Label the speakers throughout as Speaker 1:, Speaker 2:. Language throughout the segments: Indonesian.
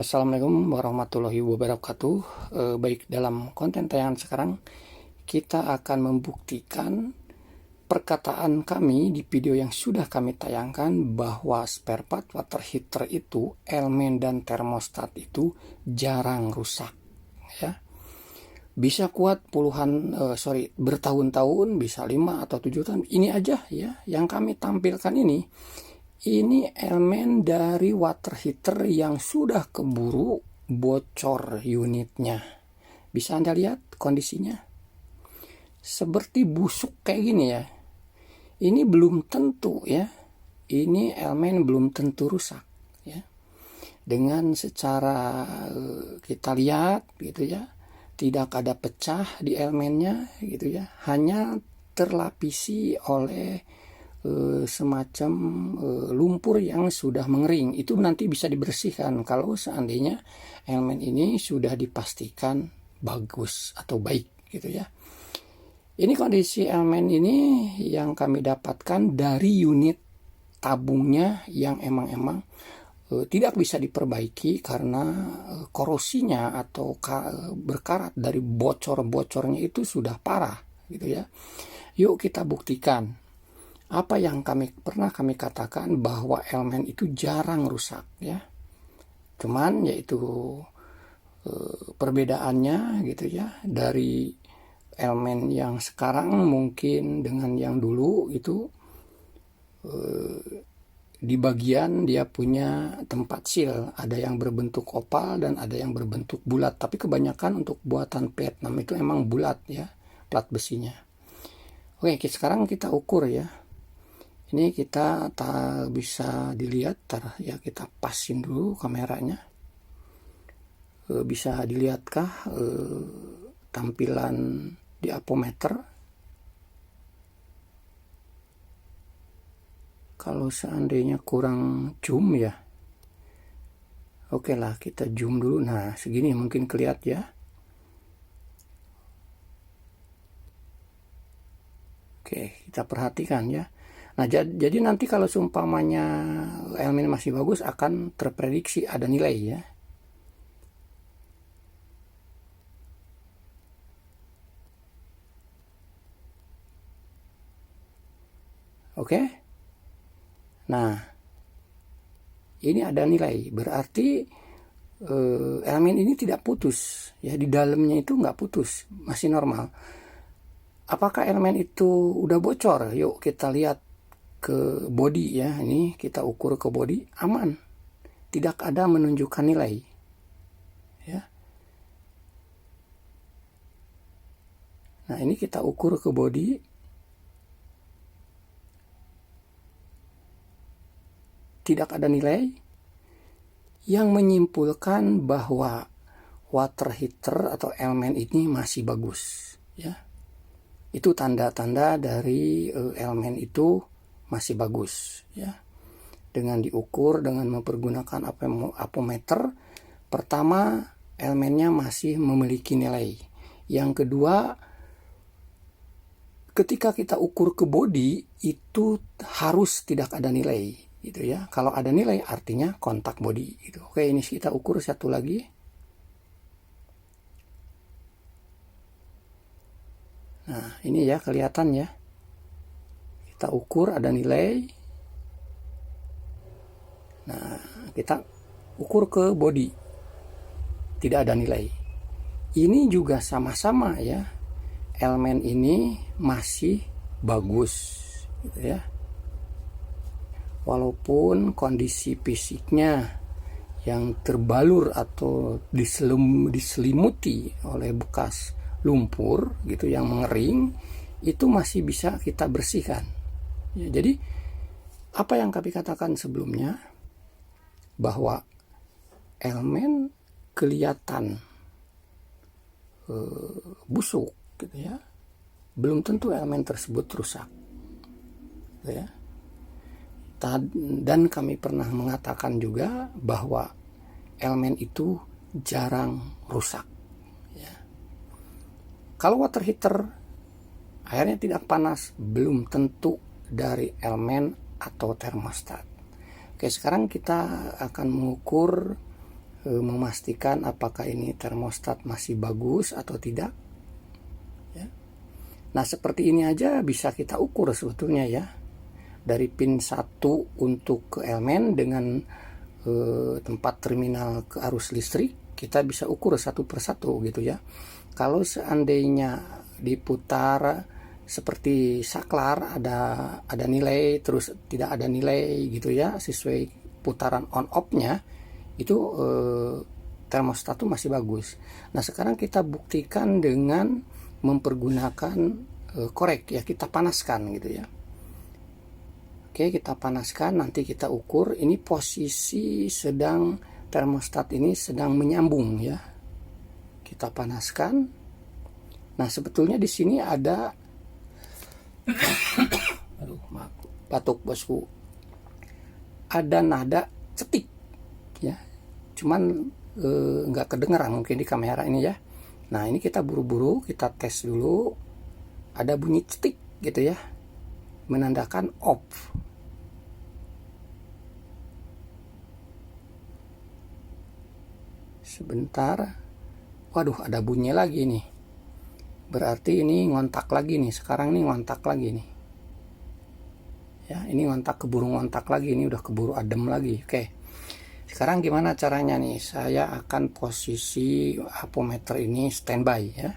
Speaker 1: Assalamualaikum warahmatullahi wabarakatuh. Baik, dalam konten tayangan sekarang kita akan membuktikan perkataan kami di video yang sudah kami tayangkan bahwa spare part water heater itu, elemen dan termostat itu jarang rusak, ya. Bisa kuat bertahun-tahun, bisa 5 atau 7 tahun. Ini aja ya yang kami tampilkan ini elemen dari water heater yang sudah keburu bocor unitnya. Bisa Anda lihat kondisinya? Seperti busuk kayak gini ya. Ini belum tentu ya. Ini elemen belum tentu rusak ya. Dengan secara kita lihat gitu ya, tidak ada pecah di elemennya gitu ya. Hanya terlapisi oleh semacam lumpur yang sudah mengering. Itu nanti bisa dibersihkan kalau seandainya elemen ini sudah dipastikan bagus atau baik gitu ya. Ini kondisi elemen ini yang kami dapatkan dari unit tabungnya yang emang tidak bisa diperbaiki karena korosinya atau berkarat dari bocor-bocornya itu sudah parah gitu ya. Yuk kita buktikan apa yang pernah kami katakan bahwa elemen itu jarang rusak ya. Cuman yaitu perbedaannya gitu ya, dari elemen yang sekarang mungkin dengan yang dulu itu di bagian dia punya tempat seal, ada yang berbentuk oval dan ada yang berbentuk bulat, tapi kebanyakan untuk buatan Vietnam itu emang bulat ya, plat besinya. Oke, sekarang kita ukur ya. Ini kita tak bisa dilihat, ya kita pasin dulu kameranya. Bisa dilihatkah tampilan di apometer? Kalau seandainya kurang zoom ya, oke lah kita zoom dulu. Nah segini mungkin kelihatan ya. Oke, kita perhatikan ya. Nah, jadi nanti kalau seumpamanya elemen masih bagus akan terprediksi ada nilai ya. Oke. Nah, ini ada nilai, berarti elemen ini tidak putus ya, di dalamnya itu nggak putus, masih normal. Apakah elemen itu udah bocor? Yuk kita lihat ke body ya. Ini kita ukur ke body, aman, tidak ada menunjukkan nilai ya. Nah ini kita ukur ke body, tidak ada nilai yang menyimpulkan bahwa water heater atau elemen ini masih bagus ya. Itu tanda-tanda dari elemen itu masih bagus ya. Dengan diukur dengan mempergunakan apometer, pertama elemennya masih memiliki nilai. Yang kedua, ketika kita ukur ke body itu harus tidak ada nilai gitu ya. Kalau ada nilai artinya kontak body gitu. Oke, ini kita ukur satu lagi. Nah ini ya kelihatan ya, kita ukur ada nilai. Nah kita ukur ke body, tidak ada nilai. Ini juga sama-sama ya, elemen ini masih bagus gitu ya. Walaupun kondisi fisiknya yang terbalur atau diselimuti oleh bekas lumpur gitu yang mengering, itu masih bisa kita bersihkan ya. Jadi apa yang kami katakan sebelumnya, bahwa elemen kelihatan busuk gitu ya, belum tentu elemen tersebut rusak gitu ya. Dan kami pernah mengatakan juga bahwa elemen itu jarang rusak ya. Kalau water heater airnya tidak panas, belum tentu dari elemen atau termostat. Oke, sekarang kita akan mengukur memastikan apakah ini termostat masih bagus atau tidak. Ya. Nah, seperti ini aja bisa kita ukur sebetulnya ya. Dari pin 1 untuk ke elemen dengan tempat terminal ke arus listrik, kita bisa ukur satu persatu gitu ya. Kalau seandainya diputar seperti saklar, ada nilai terus tidak ada nilai gitu ya, sesuai putaran on off-nya, itu termostat itu masih bagus. Nah, sekarang kita buktikan dengan mempergunakan korek ya, kita panaskan gitu ya. Oke, kita panaskan, nanti kita ukur. Ini posisi sedang termostat ini sedang menyambung ya. Kita panaskan. Nah, sebetulnya di sini ada aduh, maaf, batuk bosku. Ada nada cetik ya. Cuman nggak kedengeran mungkin di kamera ini ya. Nah, ini kita buru-buru kita tes dulu. Ada bunyi cetik gitu ya, menandakan off. Sebentar. Waduh, ada bunyi lagi nih. Berarti ini ngontak lagi nih. Sekarang ini ngontak lagi nih. Ya, ini ngontak, keburu ngontak lagi. Ini udah keburu adem lagi. Oke. Sekarang gimana caranya nih? Saya akan posisi apometer ini standby ya.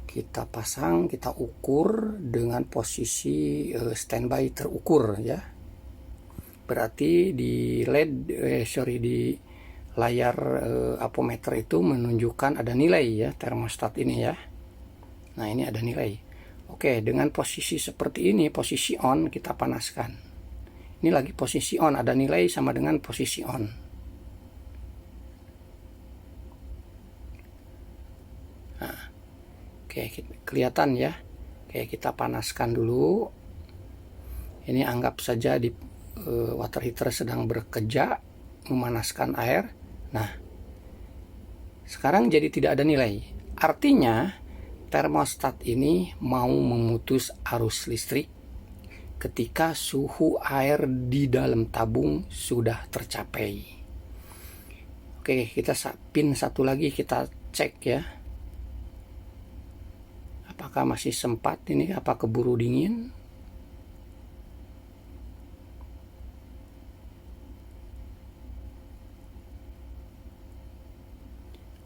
Speaker 1: Kita pasang, kita ukur dengan posisi standby terukur ya. Berarti di LED, di layar apometer itu menunjukkan ada nilai ya, termostat ini ya. Nah, ini ada nilai. Oke, dengan posisi seperti ini, posisi on, kita panaskan. Ini lagi posisi on, ada nilai sama dengan posisi on. Nah, oke, kelihatan ya. Oke, kita panaskan dulu. Ini anggap saja di water heater sedang bekerja memanaskan air. Nah, sekarang jadi tidak ada nilai. Artinya termostat ini mau memutus arus listrik ketika suhu air di dalam tabung sudah tercapai. Oke, kita pin satu lagi kita cek ya. Apakah masih sempat ini, apa keburu dingin?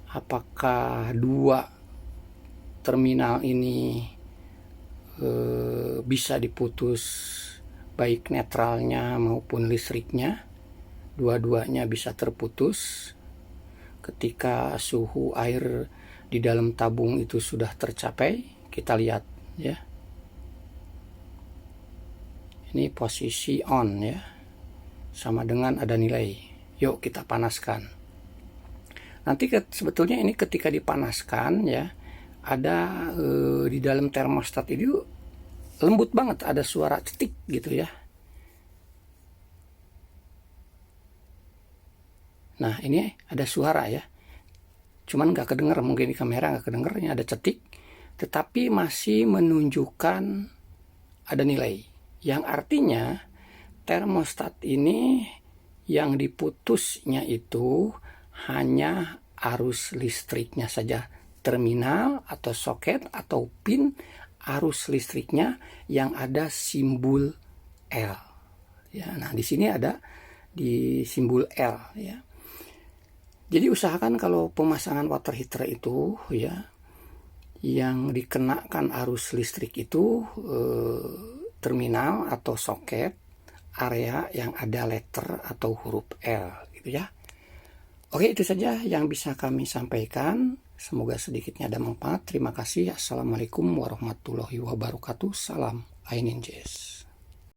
Speaker 1: Apakah dua terminal ini bisa diputus, baik netralnya maupun listriknya, dua-duanya bisa terputus ketika suhu air di dalam tabung itu sudah tercapai. Kita lihat ya, ini posisi on ya, sama dengan ada nilai. Yuk kita panaskan. Nanti sebetulnya ini ketika dipanaskan ya, ada di dalam termostat itu lembut banget, ada suara cetik gitu ya. Nah, ini ada suara ya, cuman nggak kedenger, mungkin di kamera nggak kedenger. Ini ada cetik, tetapi masih menunjukkan ada nilai, yang artinya termostat ini yang diputusnya itu hanya arus listriknya saja, terminal atau soket atau pin arus listriknya yang ada simbol L ya. Nah, di sini ada di simbol L ya. Jadi usahakan kalau pemasangan water heater itu ya, yang dikenakan arus listrik itu terminal atau soket area yang ada letter atau huruf L gitu ya. Oke, itu saja yang bisa kami sampaikan. Semoga sedikitnya ada manfaat. Terima kasih. Assalamualaikum warahmatullahi wabarakatuh. Salam Ainin Jazz.